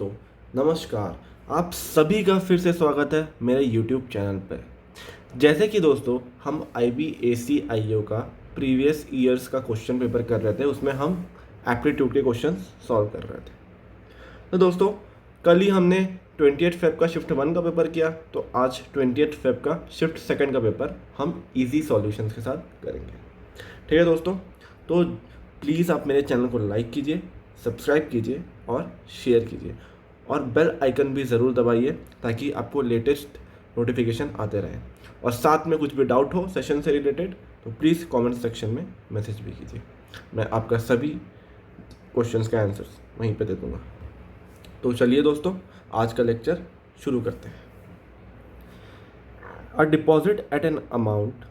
दोस्तों, नमस्कार। आप सभी का फिर से स्वागत है मेरे YouTube चैनल पर। जैसे कि दोस्तों हम IBAC-IO का प्रीवियस ईयर्स का क्वेश्चन पेपर कर रहे थे, उसमें हम एप्टीट्यूड के क्वेश्चन सॉल्व कर रहे थे। तो दोस्तों कल ही हमने 28 फेब का शिफ्ट 1 का पेपर किया, तो आज 28 फेब का शिफ्ट 2 का पेपर हम इजी सॉल्यूशंस के साथ करेंगे। ठीक है दोस्तों, तो प्लीज़ आप मेरे चैनल को लाइक कीजिए, सब्सक्राइब कीजिए और शेयर कीजिए और बेल आइकन भी ज़रूर दबाइए ताकि आपको लेटेस्ट नोटिफिकेशन आते रहें। और साथ में कुछ भी डाउट हो सेशन से रिलेटेड तो प्लीज़ कमेंट सेक्शन में मैसेज भी कीजिए, मैं आपका सभी क्वेश्चंस का आंसर्स वहीं पे दे दूँगा। तो चलिए दोस्तों, आज का लेक्चर शुरू करते हैं। A deposit eight an amount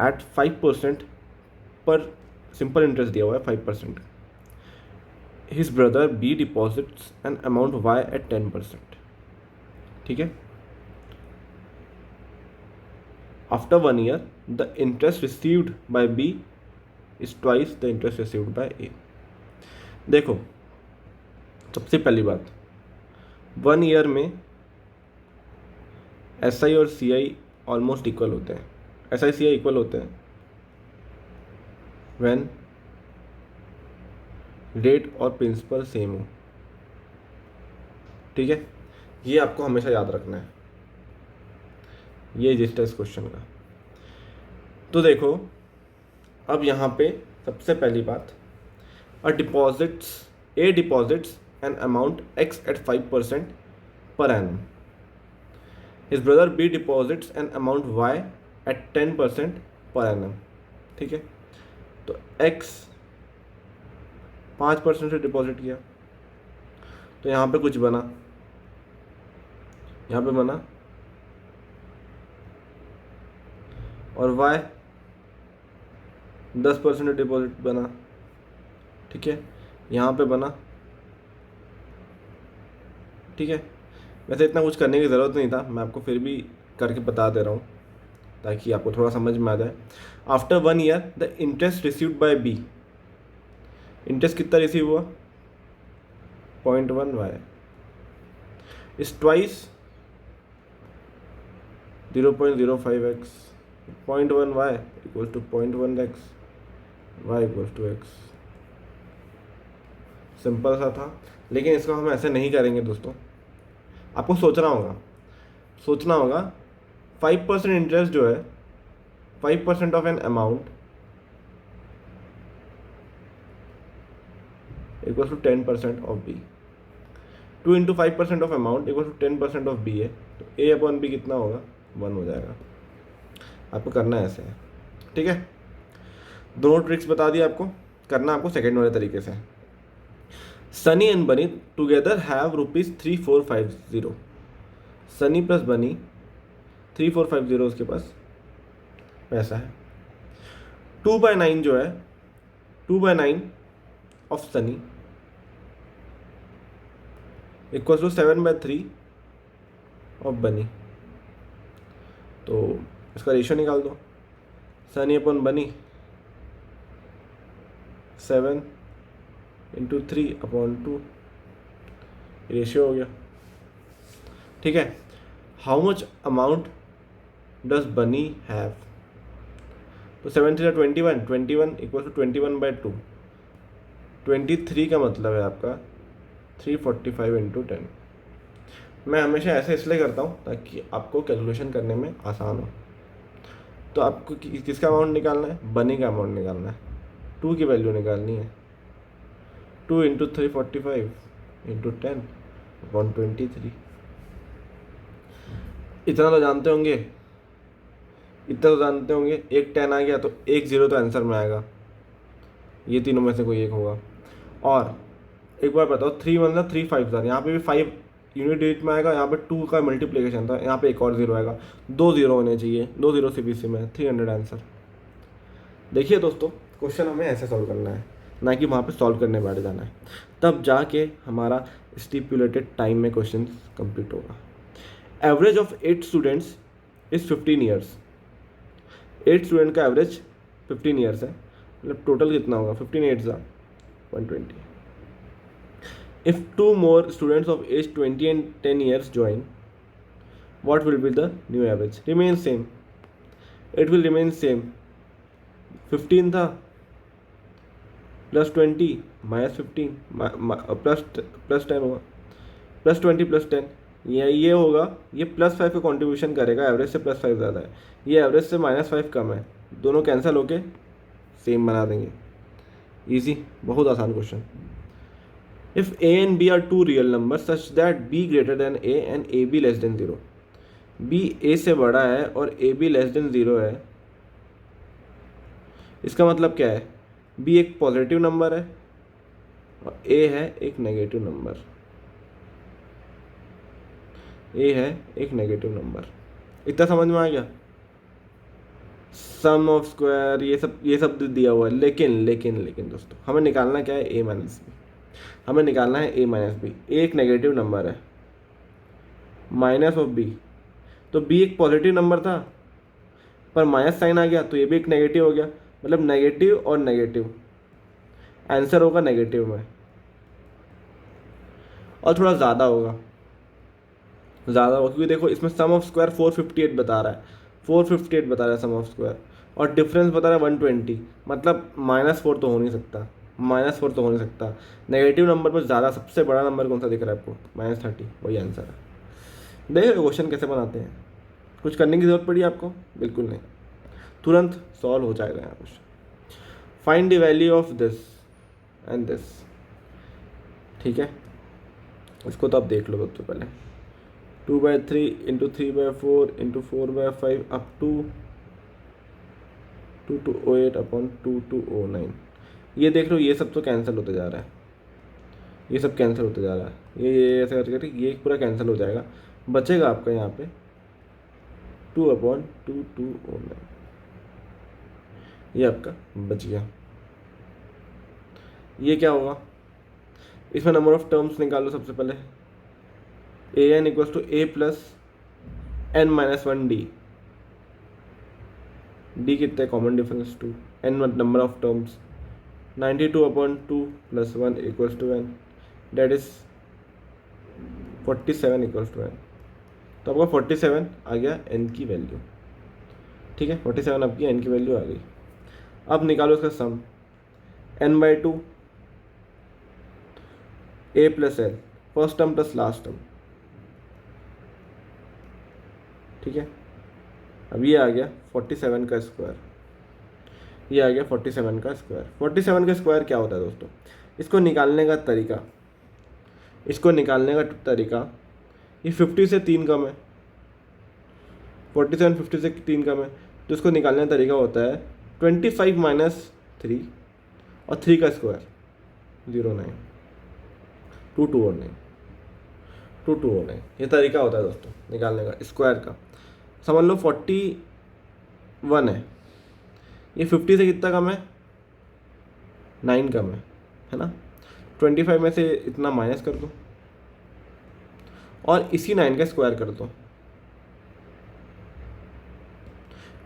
at 5% पर सिंपल इंटरेस्ट दिया हुआ है 5%. His brother B deposits an amount Y at 10%. ठीक है। After 1 year, the interest received by B is twice the interest received by A. देखो, सबसे पहली बात, 1 ईयर में SI और CI ऑलमोस्ट इक्वल होते हैं। SI CI इक्वल होते हैं व्हेन रेट और प्रिंसिपल सेम हो। ठीक है, ये आपको हमेशा याद रखना है, ये जिस्ट है इस क्वेश्चन का। तो देखो, अब यहाँ पे सबसे पहली बात, A deposits an amount X at 5% per annum. His brother B deposits an amount Y at 10% per annum. ठीक है, तो X 5% से डिपॉजिट किया तो यहाँ पे कुछ बना, यहाँ पे बना, और Y 10% डिपॉजिट बना। ठीक है, यहाँ पे बना। ठीक है, वैसे इतना कुछ करने की ज़रूरत नहीं था, मैं आपको फिर भी करके बता दे रहा हूँ ताकि आपको थोड़ा समझ में आ जाए। After 1 year the interest received by B, interest कितना रिसीव हुआ 0.1 Y is twice 0.05X, 0.1 Y equal to 0.1X, Y equal to X। Simple सा था, लेकिन इसको हम ऐसे नहीं करेंगे दोस्तों, आपको सोचना होगा 5% इंटरेस्ट जो है 5% of an amount equal to 10% of B. 2 into 5% of amount equal to 10% of B है, तो A अपॉन बी कितना होगा 1 हो जाएगा। आपको करना है ऐसे है। ठीक है, दोनों ट्रिक्स बता दिए आपको, करना आपको सेकेंड वाले तरीके से। सनी एंड बनी टुगेदर हैव ₹3450। सनी प्लस बनी 3450 उसके पास पैसा है। 2/9 जो है 2/9 of Sunny equal to 7/3 of Bunny. तो इसका रेशियो निकाल दो, सनी अपॉन बनी 7 इंटू 3/2, रेशियो हो गया। ठीक है, हाउ मच अमाउंट डज बनी हैव, तो 7 3 21, 21 इक्वल टू 21/2, 23 का मतलब है आपका 345 इंटू 10। मैं हमेशा ऐसे इसलिए करता हूँ ताकि आपको कैलकुलेशन करने में आसान हो। तो आपको किसका अमाउंट निकालना है, बनी का अमाउंट निकालना है, 2 की वैल्यू निकालनी है। 2 इंटू 345 इंटू 10/23। इतना तो जानते होंगे, एक 10 आ गया तो एक 0 तो आंसर में आएगा, ये तीनों में से कोई एक होगा। और एक बार बताओ, 3 मतलब 3 5 था, यहाँ पे भी 5 यूनिट डिजिट में आएगा, यहाँ पे 2 का मल्टीप्लिकेशन था, यहाँ पे एक और 0 आएगा, 2 0 होने चाहिए, 2 0 CBC में 300 आंसर। देखिए दोस्तों, क्वेश्चन हमें ऐसे सॉल्व करना है, ना कि वहाँ पे सॉल्व करने बैठ जाना है, तब जाके हमारा स्टिपुलेटेड टाइम में क्वेश्चन कंप्लीट होगा। Average of 8 students is 15 years. 8 student का एवरेज 15 ईयर्स है, मतलब टोटल कितना होगा 15 8 120। If two more students of age 20 and 10 years join, what will be the new average? Remain same. It will remain same. 15 था plus 20 minus 15 plus 10 होगा, plus 20 plus 10, ये होगा। ये +5 का कॉन्ट्रीब्यूशन करेगा, एवरेज से +5 ज़्यादा है, ये एवरेज से -5 कम है, दोनों कैंसिल होके सेम बना देंगे। इजी, बहुत आसान question. If a and b are two real numbers such that b greater than a and ab less than 0, b a से बड़ा है और ab लेस देन 0 है, इसका मतलब क्या है? b एक पॉजिटिव नंबर है और a है एक नेगेटिव नंबर, a है एक नेगेटिव नंबर। इतना समझ में आ गया? सम ऑफ स्क्वायर ये सब दिया हुआ है, लेकिन दोस्तों हमें निकालना क्या है? a minus B. हमें निकालना है a माइनस बी। ए एक नेगेटिव नंबर है, माइनस ऑफ b, तो b एक पॉजिटिव नंबर था पर माइनस साइन आ गया तो ये भी एक नेगेटिव हो गया, मतलब नेगेटिव और नेगेटिव, आंसर होगा नेगेटिव में। और थोड़ा ज़्यादा होगा क्योंकि देखो इसमें सम ऑफ स्क्वायर 458 बता रहा है, 458 बता रहा है सम ऑफ स्क्वायर, और डिफरेंस बता रहा है 120, मतलब -4 तो हो नहीं सकता, -4 तो हो नहीं सकता। नेगेटिव नंबर पर ज़्यादा सबसे बड़ा नंबर कौन सा दिख रहा है आपको? -30, वही आंसर है। देखो क्वेश्चन कैसे बनाते हैं, कुछ करने की ज़रूरत पड़ी आपको? बिल्कुल नहीं, तुरंत सॉल्व हो जाएगा यहाँ question. Find the value of this and this, ठीक है, इसको तो आप देख लो सबसे पहले। 2/3 × 3/4 × 4/5 अप टू 2208/2209। ये देख लो, ये सब तो कैंसिल होते जा रहा है, ये सब कैंसिल होते जा रहा है, ये ऐसे करके ये पूरा कैंसिल हो जाएगा, बचेगा आपका यहाँ पे 2/2209, ये आपका बच गया। ये क्या होगा? इसमें नंबर ऑफ टर्म्स निकालो सबसे पहले। an = a + n-1d, d कितना है? Common difference 2, n number of terms, 92/2 + 1 = n, that is 47 = n। तो आपका 47 आ गया n की वैल्यू, ठीक है, 47 आपकी n की वैल्यू आ गई। अब निकालो इसका सम, n/2 a + l, first term plus last term, ठीक है। अब ये आ गया 47 का स्क्वायर, ये आ गया 47 का स्क्वायर। 47 का स्क्वायर क्या होता है दोस्तों? इसको निकालने का तरीका, ये 50 से 3 कम है, 47 50 से 3 कम है, तो इसको निकालने का तरीका होता है 25 - 3 और 3 का स्क्वायर 09, 2209, ये तरीका होता है दोस्तों निकालने का स्क्वायर का। समझ लो 41 है, ये 50 से कितना कम है? 9 कम है ना? 25 में से इतना माइनस कर दो और इसी 9 का स्क्वायर कर दो,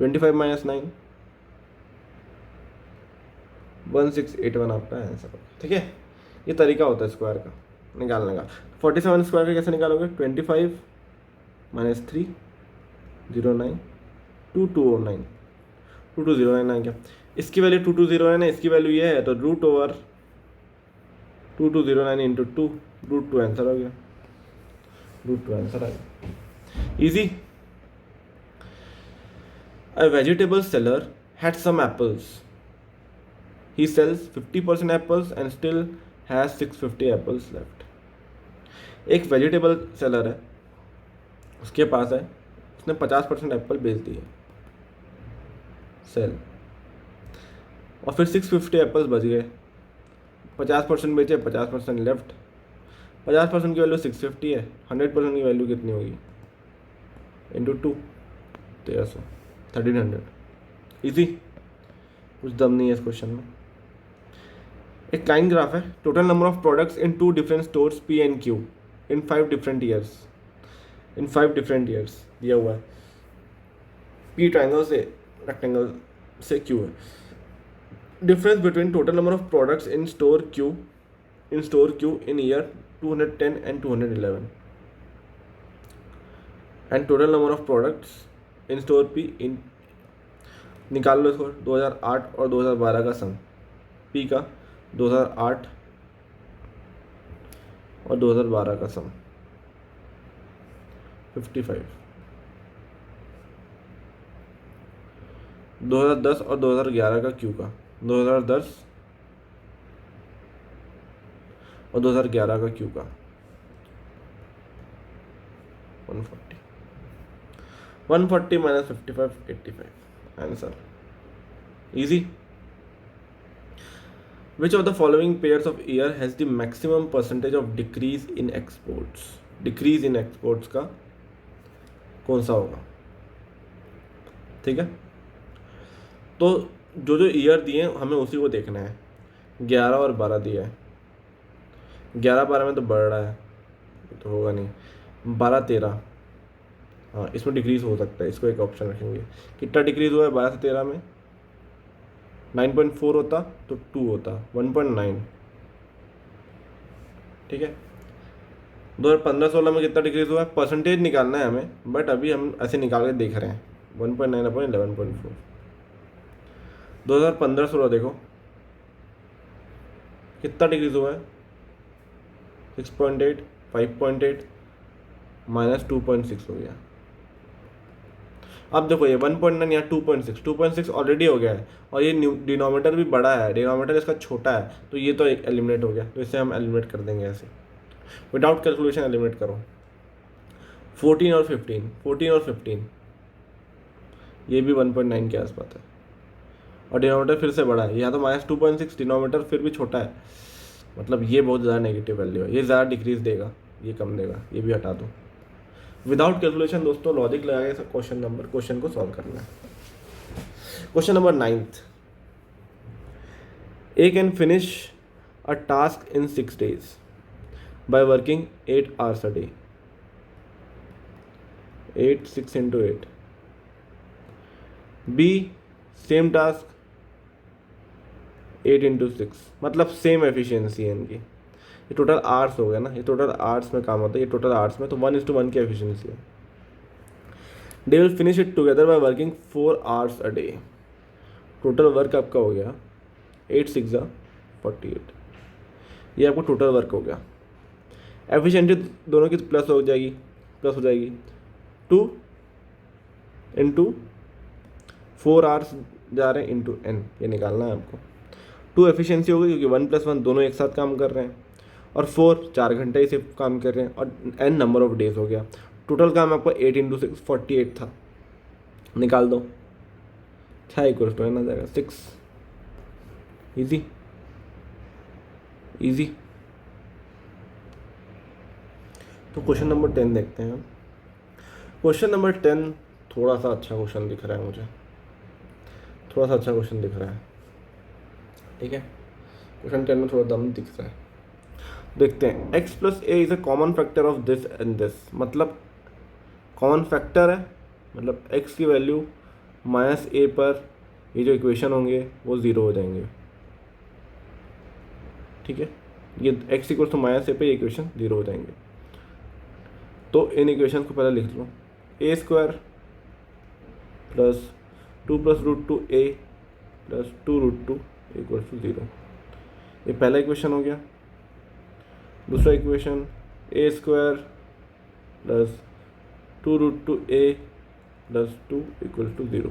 25 - 9 1681 आपका आंसर, ठीक है। ये तरीका होता है स्क्वायर का निकालने का। 47 स्क्वायर का कैसे निकालोगे? 25 - 3 09 2209, 2209 आ गया। इसकी वैल्यू 2209 है, इसकी वैल्यू ये है, तो √2209 × 2, √2 आंसर हो गया, √2 आंसर आ गया। Easy. A vegetable seller had some apples. He sells 50% apples and still has 650 apples left. एक वेजिटेबल सेलर है, उसके पास है, उसने 50% एप्पल बेच दिए, सेल, और फिर 650 एप्पल्स बच गए। 50% बेचे, 50% लेफ्ट, 50% की वैल्यू 650 है, 100% की वैल्यू कितनी होगी? × 2, 1300, 1300। इजी, कुछ दम नहीं है इस क्वेश्चन में। एक लाइन ग्राफ है, total number of products in 2 different stores P and Q in 5 different years दिया हुआ है। P ट्राइंगल से रेक्टेंगल से Q है। Difference between total number of products in store Q in year 210 and 211 and total number of products in store P in निकाल लो इसको 2008 और 2012 का सम पी का 2008 और 2012 का सम 55 2010 और 2011 का क्यू का 2010 और 2011 का क्यू का 140 minus 55 85 answer easy. Which of the following pairs of year has the maximum percentage of decrease in exports? Decrease in exports का कौन सा होगा? ठीक है, तो जो जो ईयर दिए हमें उसी को देखना है. 11 और 12 दिया है. 11-12 में तो बढ़ रहा है, तो होगा नहीं. 12-13 हाँ, इसमें डिक्रीज हो सकता है. इसको एक ऑप्शन रखेंगे. कितना डिक्रीज हुआ है 12 से 13 में? 9.4 होता तो 2 होता 1.9. ठीक है, 2015-16 में कितना डिक्रीज हुआ है परसेंटेज निकालना है हमें, बट अभी हम ऐसे निकाल के देख रहे हैं. 1.9 अपॉन 11.4. 2015-16 देखो कितना डिक्रीज हुआ है 6.8 5.8 माइनस 2.6 हो गया. अब देखो ये 1.9 या 2.6 ऑलरेडी हो गया है, और ये डिनोमिनेटर भी बड़ा है, डिनोमिनेटर इसका छोटा है, तो ये तो एक एलिमिनेट हो गया. तो इसे हम एलिमिनेट कर देंगे ऐसे विदाउट कैलकुलेशन. एलिमिनेट करो 14 और 15 ये भी 1.9 के आसपास है, और डिनोमिनेटर फिर से बड़ा है. यहाँ तो माइनस 2.6, डिनोमिनेटर फिर भी छोटा है, मतलब ये बहुत ज़्यादा नेगेटिव वैल्यू है. ये ज़्यादा डिक्रीज देगा, ये कम देगा. ये भी हटा दो. विदाउट कैलकुलेशन दोस्तों लॉजिक लगा के क्वेश्चन को सॉल्व करना है. Question number 9th. A can finish a task in 6 days by working 8 hours a day. 6 into 8. B same task 8 into 6, मतलब सेम एफिशिएंसी है इनकी. ये टोटल आवर्स हो गया ना, ये टोटल आवर्स में काम होता है, ये टोटल आवर्स में, तो 1:1 की एफिशिएंसी है. They will finish it together by working 4 hours a day. Total work आपका हो गया 8 6 48. ये आपको टोटल वर्क हो गया. एफिशिएंसी दोनों की प्लस हो जाएगी 2 into 4 hours जा रहे हैं इंटू n, ये निकालना है आपको. 2 एफिशिएंसी हो गई क्योंकि 1 + 1 दोनों एक साथ काम कर रहे हैं, और 4 घंटे ही सिर्फ काम कर रहे हैं, और n नंबर ऑफ डेज हो गया. टोटल काम आपका 8 into 6 48 था. निकाल दो. 6 = n आ जाएगा 6. इजी. तो क्वेश्चन नंबर 10 देखते हैं. क्वेश्चन नंबर 10 थोड़ा सा अच्छा क्वेश्चन दिख रहा है मुझे, ठीक है. क्वेश्चन 10 में थोड़ा दम दिख रहा है. देखते हैं. x + a is a common factor of this and this, मतलब कॉमन फैक्टर है, मतलब x की वैल्यू -a पर ये जो इक्वेशन होंगे वो 0 हो जाएंगे. ठीक है, ये x = -a पे ये इक्वेशन 0 हो जाएंगे. तो इन इक्वेशन को पहले लिख लो. a² + 2 + √2a + 2√2 = 0. ये पहला इक्वेशन हो गया. दूसरा इक्वेशन a² + 2√2a + 2 = 0.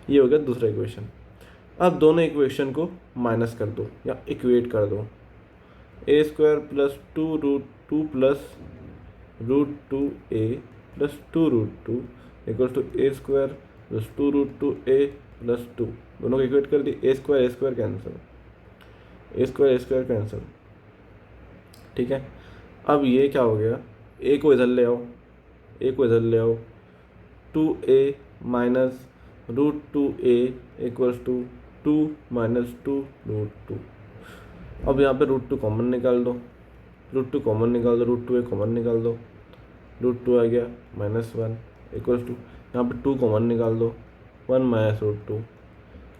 ये हो गया दूसरा इक्वेशन. अब दोनों इक्वेशन को माइनस कर दो या इक्वेट कर दो. a² + 2√2 + √2a + 2√2 = a² + 2√2a + 2. दोनों को इक्वेट कर दी. a² cancel. ठीक है, अब ये क्या हो गया, a को इधर ले आओ, 2a - √2a = 2 - 2√2. अब यहाँ पे √2 कॉमन निकाल दो, √2a कॉमन निकाल दो. √2 आ गया -1 = यहाँ पे 2 कॉमन निकाल दो, 1 - √2.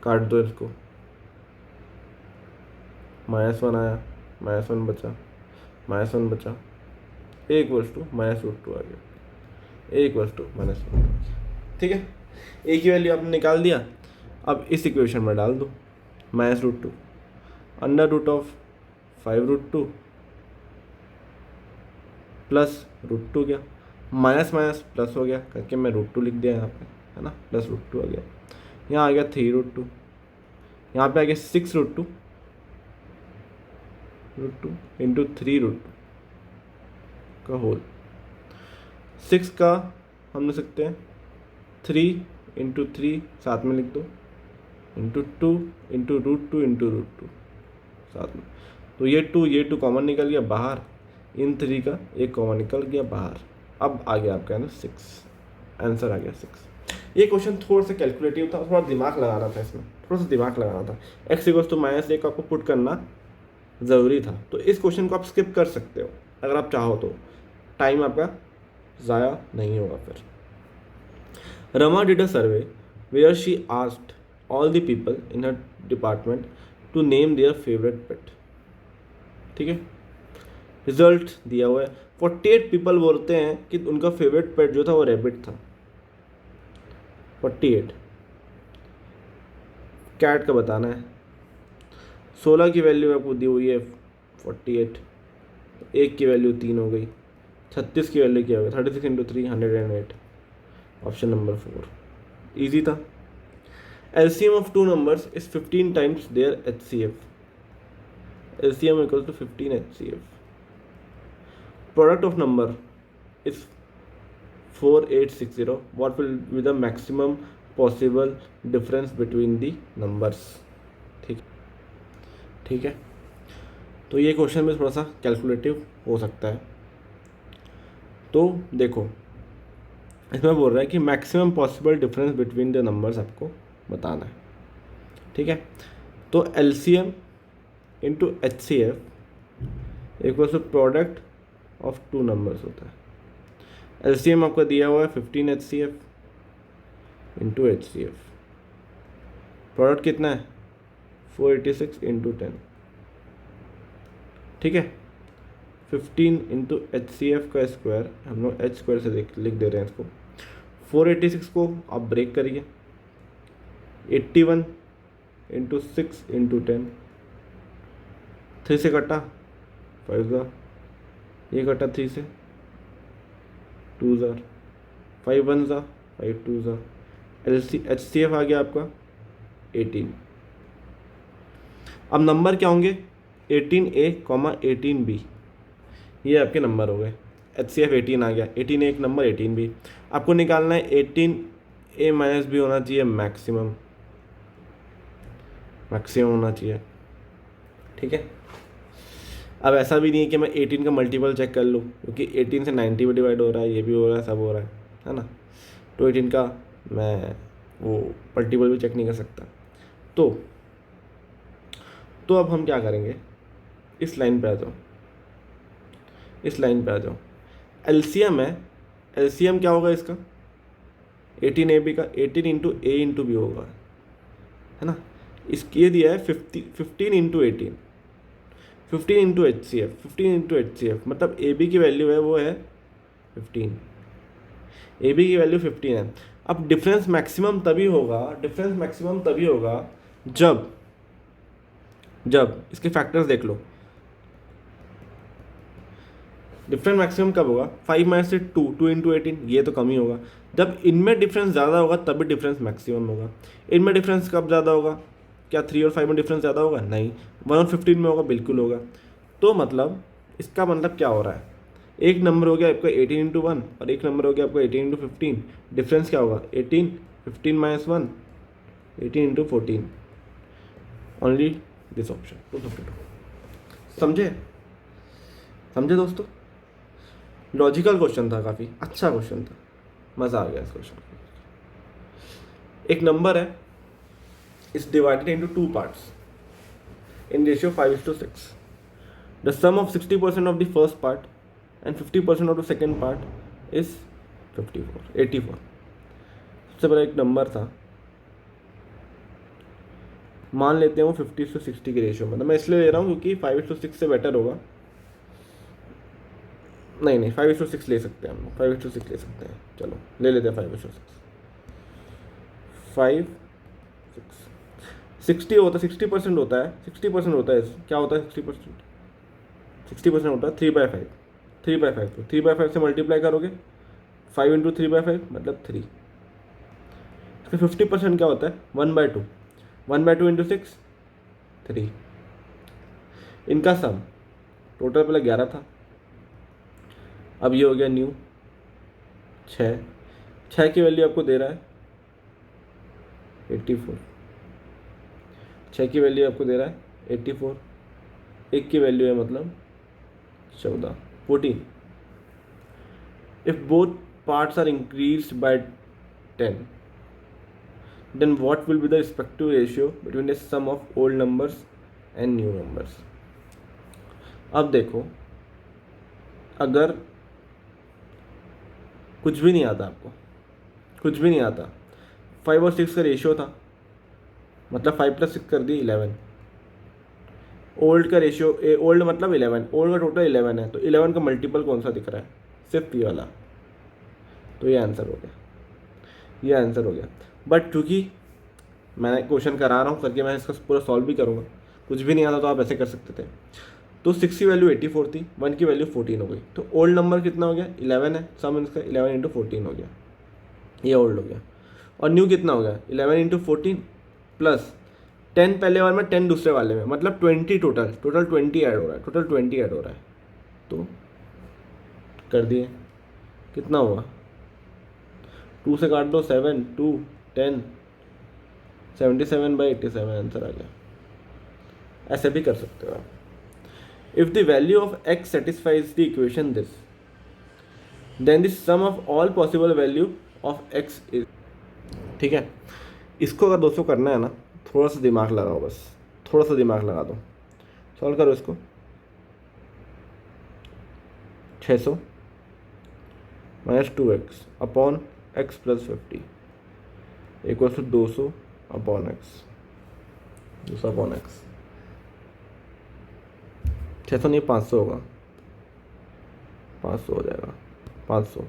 काट दो इसको, -1 आया, -1 बचा, -1 बचा, ए इक्वल्स टू -√2 आ गया, ए इक्वल्स टू -√2 आ गया। ठीक है, ए की वैल्यू आपने निकाल दिया। अब इस इक्वेशन में डाल दो -√2 √5√2 प्लस √2 गया, माइनस माइनस प्लस हो गया करके मैं √2 लिख दिया यहाँ पे, है ना, प्लस √2 आ गया। यहाँ आ गया 3√2, यहाँ पे आ गया 6√2 इंटू 3√2 का होल। 6 का हम लिख सकते हैं 3 इंटू 3 साथ में लिख दो, इंटू 2 इंटू √2 इंटू √2 साथ में। तो ये 2 कॉमन निकल गया बाहर, इन 3 का एक कॉमन निकल गया बाहर। अब आ गया आपका है ना 6, आंसर आ गया 6। ये क्वेश्चन थोड़ा सा कैलकुलेटिव था, थोड़ा दिमाग लगाना था इसमें, थोड़ा सा दिमाग लगाना था। x इक्वल्स टू -1 आपको पुट करना ज़रूरी था। तो इस क्वेश्चन को आप स्किप कर सकते हो अगर आप चाहो तो, टाइम आपका ज़ाया नहीं होगा फिर। Rama did a survey where she asked all the people in her department to name their favourite pet. ठीक है, रिजल्ट दिया हुआ है 48 पीपल बोलते हैं कि उनका फेवरेट पेट जो था वो रैबिट था। 48, कैट का बताना है। 16 की वैल्यू आपको दी हुई है 48, एक की वैल्यू 3 हो गई। 36 की वैल्यू क्या हो गई 36 इंटू 3 108, ऑप्शन नंबर 4 ईजी था। LCM of two numbers is 15 times their HCF. LCM equals to 15 HCF. Product of number is 4860. What will be the maximum possible difference between the numbers? ठीक है, तो ये question में थोड़ा सा calculative हो सकता है। तो देखो, इसमें बोल रहा है कि maximum possible difference between the numbers आपको बताना है। ठीक है, तो LCM into HCF equals to product of two numbers होता है। LCM आपका दिया हुआ है 15 HCF इंटू HCF, प्रोडक्ट कितना है 486 इंटू 10। ठीक है, 15 इंटू HCF का स्क्वायर, हम लोग H स्क्वायर से लिख दे रहे हैं इसको। 486 को आप ब्रेक करिए, 81 इंटू 6 इंटू 10, 3 से कटा 5 ज़ा, ये कटा 3 से 2 ज़ा, 5 1 ज़ा 5 2 ज़ा, HCF आ गया आपका 18। अब नंबर क्या होंगे 18A, 18B, ये आपके नंबर हो गए। HCF 18 आ गया, 18A एक नंबर, 18B आपको निकालना है। 18A माइनस B होना चाहिए मैक्सिमम होना चाहिए। ठीक है, अब ऐसा भी नहीं है कि मैं 18 का मल्टीपल चेक कर लूँ, क्योंकि 18 से 90 भी डिवाइड हो रहा है, ये भी हो रहा है, सब हो रहा है ना। तो 18 का मैं वो मल्टीपल भी चेक नहीं कर सकता। तो अब हम क्या करेंगे, इस लाइन पे आ जाओ, इस लाइन पे आ जाओ। LCM है, LCM क्या होगा इसका 18AB का, 18 इंटू A इंटू B होगा, है ना। इसकी ये दिया है 15 into 18, 15 into HCF, 15 into HCF मतलब AB की वैल्यू है वो है 15, AB की वैल्यू 15 है। अब डिफरेंस मैक्सिमम तभी होगा जब इसके फैक्टर्स देख लो। डिफरेंस मैक्सिमम कब होगा 5 माइनस से 2 इंटू 18, ये तो कम ही होगा। जब इनमें डिफरेंस ज़्यादा होगा तभी डिफरेंस मैक्सिमम होगा। इनमें डिफरेंस कब ज़्यादा होगा, क्या 3 और 5 में डिफरेंस ज़्यादा होगा, नहीं। 1 और 15 में होगा, बिल्कुल होगा। तो मतलब इसका मतलब क्या हो रहा है, एक नंबर हो गया आपका 18 इंटू 1 और एक नंबर हो गया आपका 18 इंटू 15, डिफरेंस क्या होगा 18, 15 minus 1 18 into 14, only this option 252। समझे दोस्तों, लॉजिकल क्वेश्चन था, काफ़ी अच्छा क्वेश्चन था, मज़ा आ गया इस क्वेश्चन। एक नंबर है, is divided into 2 parts in ratio 5:6। The sum of 60% of the first part and 50% of the second part is 84। सबसे पहले एक नंबर था, मान लेते हैं वो 50:60 की रेशियो में, तो मैं इसलिए ले रहा हूँ क्योंकि 5:6 से बेटर होगा। नहीं नहीं, 5:6 ले सकते हैं हम लोग, 5:6 ले सकते हैं, चलो ले लेते हैं 5:6। 5 60 होता है, 60% होता है, 60% होता है, क्या होता है 60%? 60% होता है 3/5, 3/5 तो 3/5 से मल्टीप्लाई करोगे, 5 × 3/5 मतलब 3। इसका 50% क्या होता है? 1/2, 1/2 × 6 3। इनका सम टोटल पहले 11 था, अब ये हो गया न्यू 6। 6 की वैल्यू आपको दे रहा है 84, 6 की वैल्यू आपको दे रहा है 84, 1 की वैल्यू है मतलब 14, 14। If both parts are increased by 10, then what will be the respective ratio between the sum of old numbers and new numbers? अब देखो, अगर कुछ भी नहीं आता, आपको कुछ भी नहीं आता, 5 और 6 का रेशियो था, मतलब 5 + 6 कर दी 11। ओल्ड का रेशियो, ओल्ड मतलब 11, ओल्ड का टोटल 11 है, तो 11 का मल्टीपल कौन सा दिख रहा है? सिर्फ ये वाला, तो ये आंसर हो गया, ये आंसर हो गया। बट चूँकि मैं क्वेश्चन करा रहा हूँ करके मैं इसका पूरा सॉल्व भी करूँगा, कुछ भी नहीं आता तो आप ऐसे कर सकते थे। तो 6 की वैल्यू 84 थी, 1 की वैल्यू 14 हो गई, तो ओल्ड नंबर कितना हो गया? 11 है, सम इसका 11 × 14 हो गया, ये ओल्ड हो गया। और न्यू कितना हो गया? 11 × 14 प्लस 10 पहले वाले में, 10 दूसरे वाले में, मतलब 20 टोटल, 20 ऐड हो रहा है, टोटल 20 ऐड हो रहा है। तो कर दिए, कितना हुआ? 2 से काट दो, 7, 2, 10, 77/87 आंसर आ गया। ऐसे भी कर सकते हो आप। If the value of x satisfies the equation this, then the sum of all possible value of x is, ठीक है। इसको अगर दोस्तों करना है ना, थोड़ा सा दिमाग लगाओ, बस थोड़ा सा दिमाग लगा दो, सॉल्व करो इसको। 600 - 2x upon x + 50 = 200 upon x, 200 upon x। 600 नहीं, 500 होगा, 500 हो जाएगा, 500,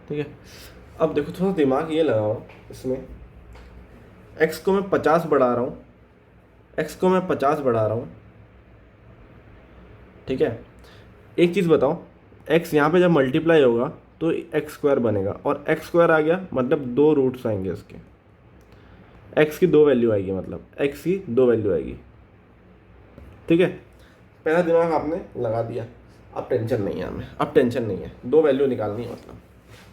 ठीक है। अब देखो, थोड़ा दिमाग ये लगाओ इसमें, x को मैं 50 बढ़ा रहा हूँ, x को मैं 50 बढ़ा रहा हूँ, ठीक है। एक चीज़ बताओ, x यहाँ पे जब मल्टीप्लाई होगा तो x² बनेगा, और x² आ गया मतलब 2 रूट्स आएंगे इसके, x की 2 वैल्यू आएगी, मतलब x की 2 वैल्यू आएगी, ठीक है। पहला दिमाग आपने लगा दिया, अब टेंशन नहीं है हमें, अब टेंशन नहीं है, 2 वैल्यू निकालनी है मतलब,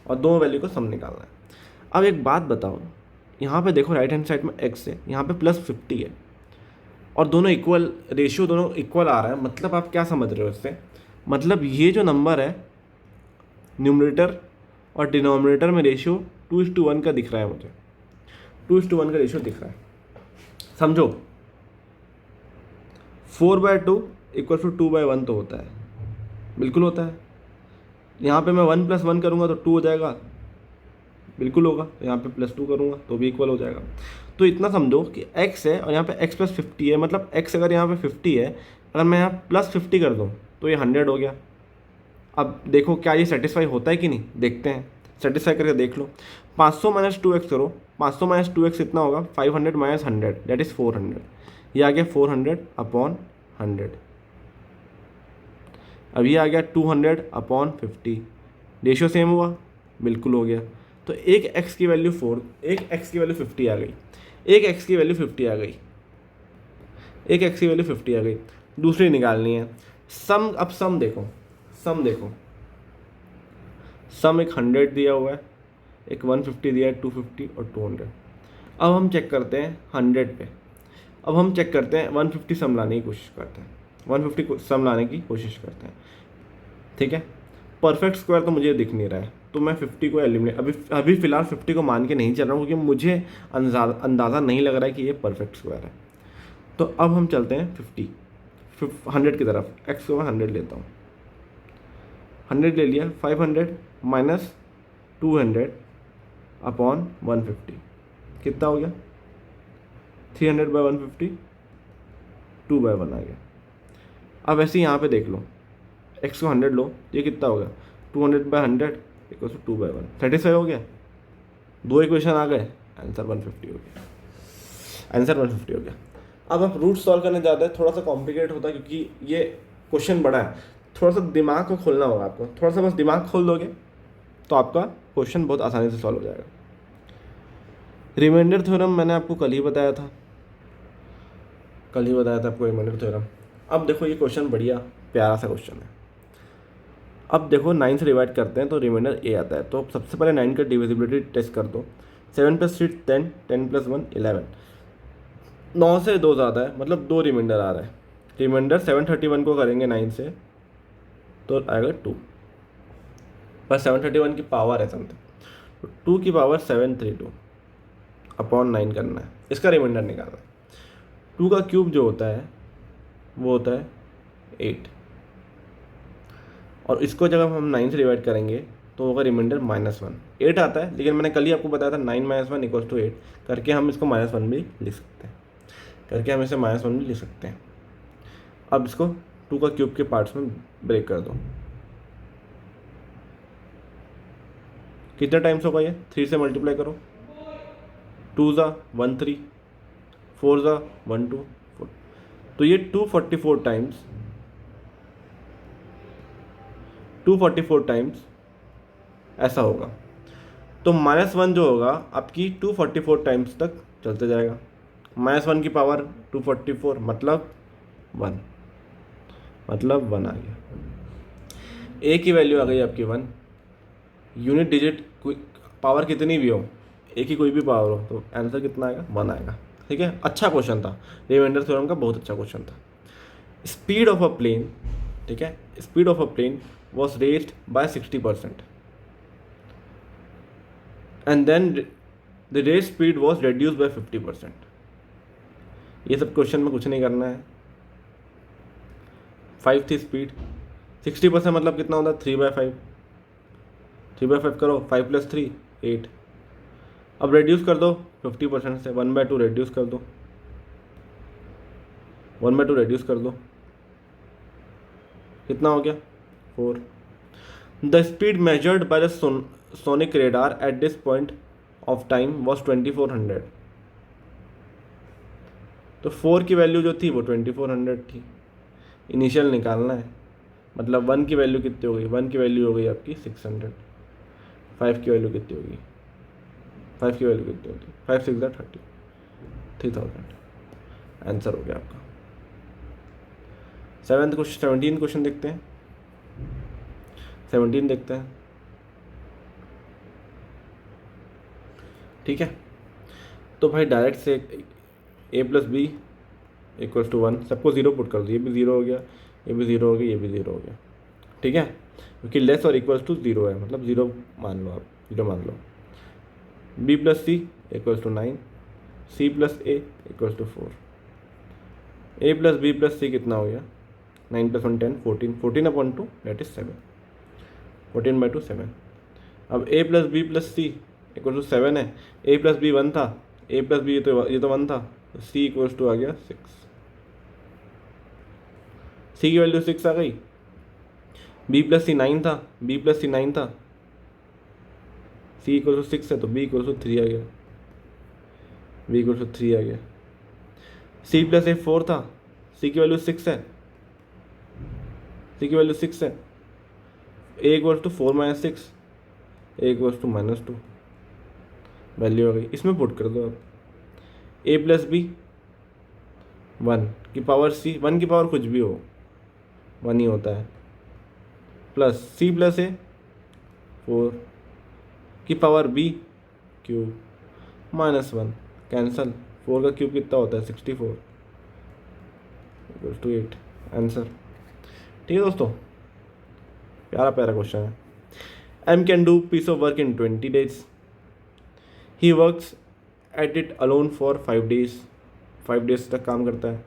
और 2 वैल्यू को सम निकालना है। अब एक बात बताओ, यहाँ पे देखो राइट हैंड साइड में x है, यहाँ पे +50 है, और दोनों इक्वल, रेशियो दोनों इक्वल आ रहा है, मतलब आप क्या समझ रहे हो इससे? मतलब ये जो नंबर है, न्यूमरेटर और डिनोमिनेटर में रेशियो 2:1 का दिख रहा है मुझे, 2:1 का रेशियो दिख रहा है, समझो। 4/2 = 2/1 तो होता है, बिल्कुल होता है। यहाँ पे मैं 1 + 1 करूँगा तो 2 हो जाएगा, बिल्कुल होगा। यहाँ पे +2 करूँगा तो भी इक्वल हो जाएगा। तो इतना समझो कि x है और यहाँ पे x + 50 है, मतलब x अगर यहाँ पे 50 है, अगर मैं यहाँ +50 कर दूँ तो ये 100 हो गया। अब देखो क्या ये सेटिस्फाई होता है कि नहीं, देखते हैं, सेटिस्फाई करके देख लो। 500 - 2x करो, 500 - 2x कितना होगा? 500 - 100 दैट इज़ 400, ये आ गया 400 अपॉन 100। अब ये आ गया 200 अपॉन 50, रेशियो सेम हुआ, बिल्कुल हो गया। तो एक x की वैल्यू 4, एक x की वैल्यू 50 आ गई, एक x की वैल्यू 50 आ गई, एक x की वैल्यू 50 आ गई। दूसरी निकालनी है सम। अब सम देखो, सम देखो, सम एक 100 दिया हुआ है, एक 150 दिया है, 250 और 200। अब हम चेक करते हैं 100 पे, अब हम चेक करते हैं 150 सम लाने की कोशिश करते हैं, 150 सम लाने की कोशिश करते हैं, ठीक है। परफेक्ट स्क्वायर तो मुझे दिख नहीं रहा है, तो मैं 50 को एलिमिनेट, अभी फ़िलहाल 50 को मान के नहीं चल रहा हूँ, क्योंकि मुझे अंदाज़ा नहीं लग रहा है कि ये परफेक्ट स्क्वायर है। तो अब हम चलते हैं 100 की तरफ, x को मैं 100 लेता हूँ, 100 ले लिया, 500 - 200 अपॉन 150 कितना हो गया? 300/150, 2/1 आ गया। अब ऐसे यहाँ पे देख लो, x को 100 लो, ये कितना होगा 200/100 इक्वल टू 2/1। सेटिस्फाई हो गया, दो इक्वेशन आ गए, आंसर 150 हो गया, आंसर 150 हो गया। अब आप रूट सॉल्व करने जाते हैं, थोड़ा सा कॉम्प्लिकेट होता है क्योंकि ये क्वेश्चन बड़ा है, थोड़ा सा दिमाग को खोलना होगा आपको, थोड़ा सा बस दिमाग खोल दोगे तो आपका क्वेश्चन बहुत आसानी से सॉल्व हो जाएगा। रिमाइंडर थ्योरम मैंने आपको कल ही बताया था आपको रिमाइंडर थ्योरम। अब देखो ये क्वेश्चन बढ़िया प्यारा सा क्वेश्चन है। अब देखो 9 से डिवाइड करते हैं तो रिमाइंडर ए आता है, तो सबसे पहले 9 का डिविजिबिलिटी टेस्ट कर दो। 7 + 3 10, 10 + 1 11, 9 से 2 ज़्यादा है, मतलब 2 रिमाइंडर आ रहा है। रिमाइंडर 731 को करेंगे 9 से तो आएगा 2, पर 731 की पावर है समथिंग, तो 2 की पावर 732 अपॉन 9 करना है, इसका रिमाइंडर निकालना है। 2 का क्यूब जो होता है वो होता है 8, और इसको जब हम 9 से डिवाइड करेंगे तो होगा रिमाइंडर -1। 8 आता है, लेकिन मैंने कल ही आपको बताया था 9 - 1 = 8 करके हम इसको -1 भी लिख सकते हैं, अब इसको 2 का क्यूब के पार्ट्स में ब्रेक कर दो। कितने टाइम्स होगा ये, 3 से मल्टीप्लाई करो, 2 ज़ा 1 3, 4 ज़ा 1 2 4, तो ये 244 टाइम्स ऐसा होगा। तो -1 जो होगा आपकी 244 टाइम्स तक चलते जाएगा। -1 की पावर 244 मतलब 1 आ गया। ए की वैल्यू आ गई आपकी 1। यूनिट डिजिट पावर कितनी भी हो, ए की कोई भी पावर हो, तो आंसर कितना आएगा 1 आएगा। ठीक है, अच्छा क्वेश्चन था, रिमाइंडर थ्योरम का बहुत अच्छा क्वेश्चन था। स्पीड ऑफ अ प्लेन, ठीक है, speed of a plane was raised by 60% and then the raised speed was reduced by 50%। ये सब क्वेश्चन में कुछ नहीं करना है। 5 थी स्पीड, 60% मतलब कितना होता है 3/5, 3/5 करो, 5 + 3 8। अब रेड्यूस कर दो 50% से, 1/2 रेड्यूस कर दो, 1/2 रेड्यूस कर दो, कितना हो गया 4। The speed measured by the sonic radar at this point of time was 2400। तो 4 की वैल्यू जो थी वो 2400 थी। इनिशियल निकालना है, मतलब 1 की वैल्यू कितनी हो गई, 1 की वैल्यू हो गई आपकी 600। 5 की वैल्यू कितनी होगी, 5 की वैल्यू कितनी होती है, 5 6 30, 3000। आंसर हो गया आपका। 17 क्वेश्चन देखते हैं, 17 देखते हैं। ठीक है, तो भाई डायरेक्ट से a + b = 1, सबको 0 पुट कर दो, ये भी 0 हो गया, ये भी 0 हो गया, ये भी 0 हो गया। ठीक है, क्योंकि लेस और इक्वल्स टू 0 है, मतलब 0 मान लो आप, 0 मान लो। b + c = 9, c + a = 4। a + b + c कितना हो गया, 9 + 1 10, 14, 14/2 दैट इज 7, 14/2 7। अब a + b + c = 7 है, a + b 1 था, a + b ये तो 1 था, तो c = आ गया 6। c की वैल्यू 6 आ गई। b + c 9 था, b + c 9 था, c = 6 है तो b = 3 आ गया, b = 3 आ गया। c + a 4 था, c की वैल्यू 6 है, c की वैल्यू 6 है, a = 4 - 6, a = -2 वैल्यू आ गई। इसमें पुट कर दो आप, a + b 1 की पावर c, 1 की पावर कुछ भी हो 1 ही होता है, प्लस c + a 4 की पावर b क्यूब -1 कैंसल, 4 का क्यूब कितना होता है 64 = 8 आंसर। ठीक है दोस्तों, प्यारा प्यारा क्वेश्चन है। M can do piece of work in 20 days। He works at it alone for 5 days। 5 days तक काम करता है।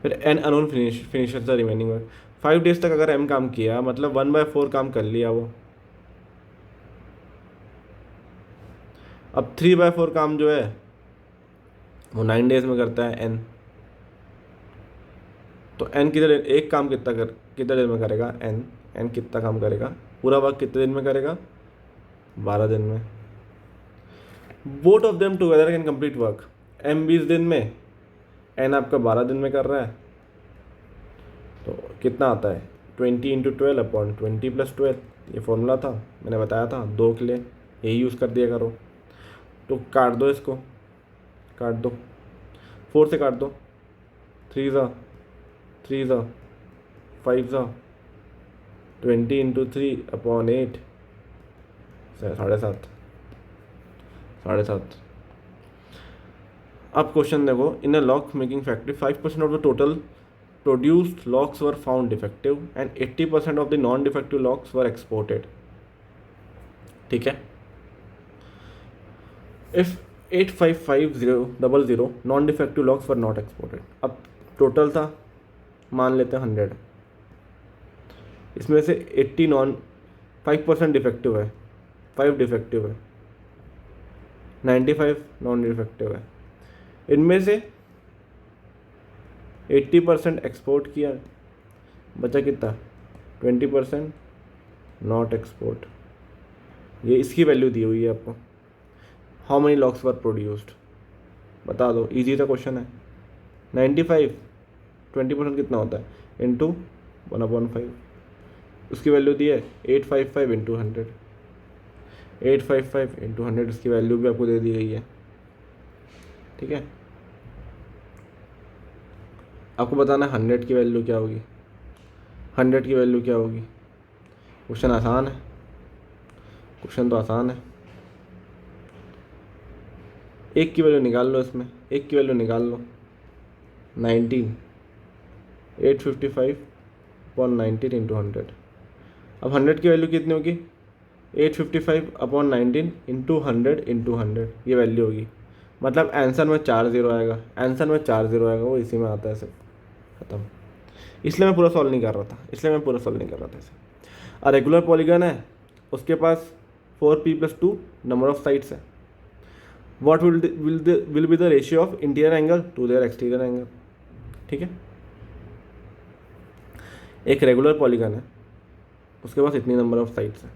फिर N alone finishes the remaining work। 5 days तक अगर M काम किया मतलब 1/4 काम कर लिया वो। अब 3/4 काम जो है वो 9 days में करता है N। तो N किधर, एक काम कितना कितने दिन में करेगा, एन। एन कितना काम करेगा, पूरा वर्क कितने दिन में करेगा, 12 दिन में। Both of them together can complete work, M 20 दिन में, एन आपका 12 दिन में कर रहा है, तो कितना आता है 20 इंटू 12 अपॉन 20 प्लस 12। ये फॉर्मूला था, मैंने बताया था 2 के लिए यही यूज़ कर दिया करो। तो काट दो इसको, काट दो, 4 से काट दो, 3 ज़ा 3 ज़ा 5 ज़ा 20 इंटू 3 अपॉन 8, 7.5 7.5। अब क्वेश्चन देखो, in a lock making factory 5% of the total produced locks were found defective and 80% of the non-defective locks were exported। ठीक है, if 85500 non-defective locks were not exported, अब टोटल था, मान लेते हैं 100, इसमें से 80 5% डिफेक्टिव है, 5 डिफेक्टिव है, 95 नॉन डिफेक्टिव है। इनमें से 80% एक्सपोर्ट किया, बचा कितना 20% नॉट एक्सपोर्ट। ये इसकी वैल्यू दी हुई है आपको। How many locks were produced, बता दो, इजी सा क्वेश्चन है। 95 20% कितना होता है, इंटू 1/5, उसकी वैल्यू दी है 855 इंटू 100, 855 इंटू 100, इसकी वैल्यू भी आपको दे दी गई है। ठीक है, आपको बताना है 100 की वैल्यू क्या होगी, 100 की वैल्यू क्या होगी। क्वेश्चन आसान है, क्वेश्चन तो आसान है। एक की वैल्यू निकाल लो, इसमें एक की वैल्यू निकाल लो, 19, 855 अपॉन 19 इंटू 100। अब 100 की वैल्यू कितनी होगी, 855 अपॉन 19 इंटू 100, ये वैल्यू होगी। मतलब आंसर में 4 0 आएगा, आंसर में 4 0 आएगा, वो इसी में आता है सिर्फ, खत्म। इसलिए मैं पूरा सॉल्व नहीं कर रहा था, इसे। और रेगुलर पॉलीगन है, उसके पास 4p+2 नंबर ऑफ साइड्स है। What will be the ratio of interior angle to their exterior angle. ठीक है, एक रेगुलर पॉलीगन है, उसके पास इतनी नंबर ऑफ साइड्स है,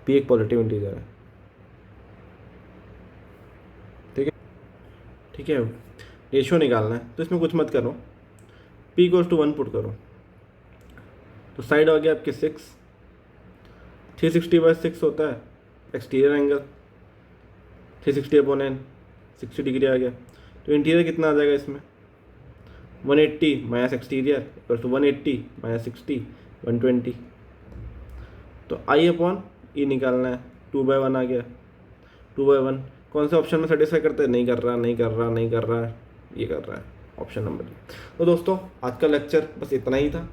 p एक पॉजिटिव इंटीजर है। ठीक है, रेशियो निकालना है, तो इसमें कुछ मत करो, p = 1 पुट करो, तो साइड हो गया आपकी 6, 360/6 होता है एक्सटीरियर एंगल, 360/n 60 डिग्री आ गया। तो इंटीरियर कितना आ जाएगा इसमें, 180 माइनस एक्सटीरियर = 180 माइनस 60 120। तो I/E निकालना है, 2/1 आ गया, 2/1 कौन से ऑप्शन में सेटिस्फाई करते हैं, नहीं कर रहा, ये कर रहा है ऑप्शन नंबर D। तो दोस्तों आज का लेक्चर बस इतना ही था।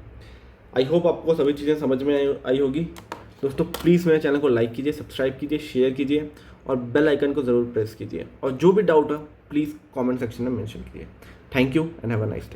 आई होप आपको सभी चीज़ें समझ में आई होगी। दोस्तों प्लीज़ मेरे चैनल को लाइक कीजिए, सब्सक्राइब कीजिए, शेयर कीजिए और बेल आइकन को ज़रूर प्रेस कीजिए। और जो भी डाउट है प्लीज़ कमेंट सेक्शन में मेंशन कीजिए। Thank you and have a nice day.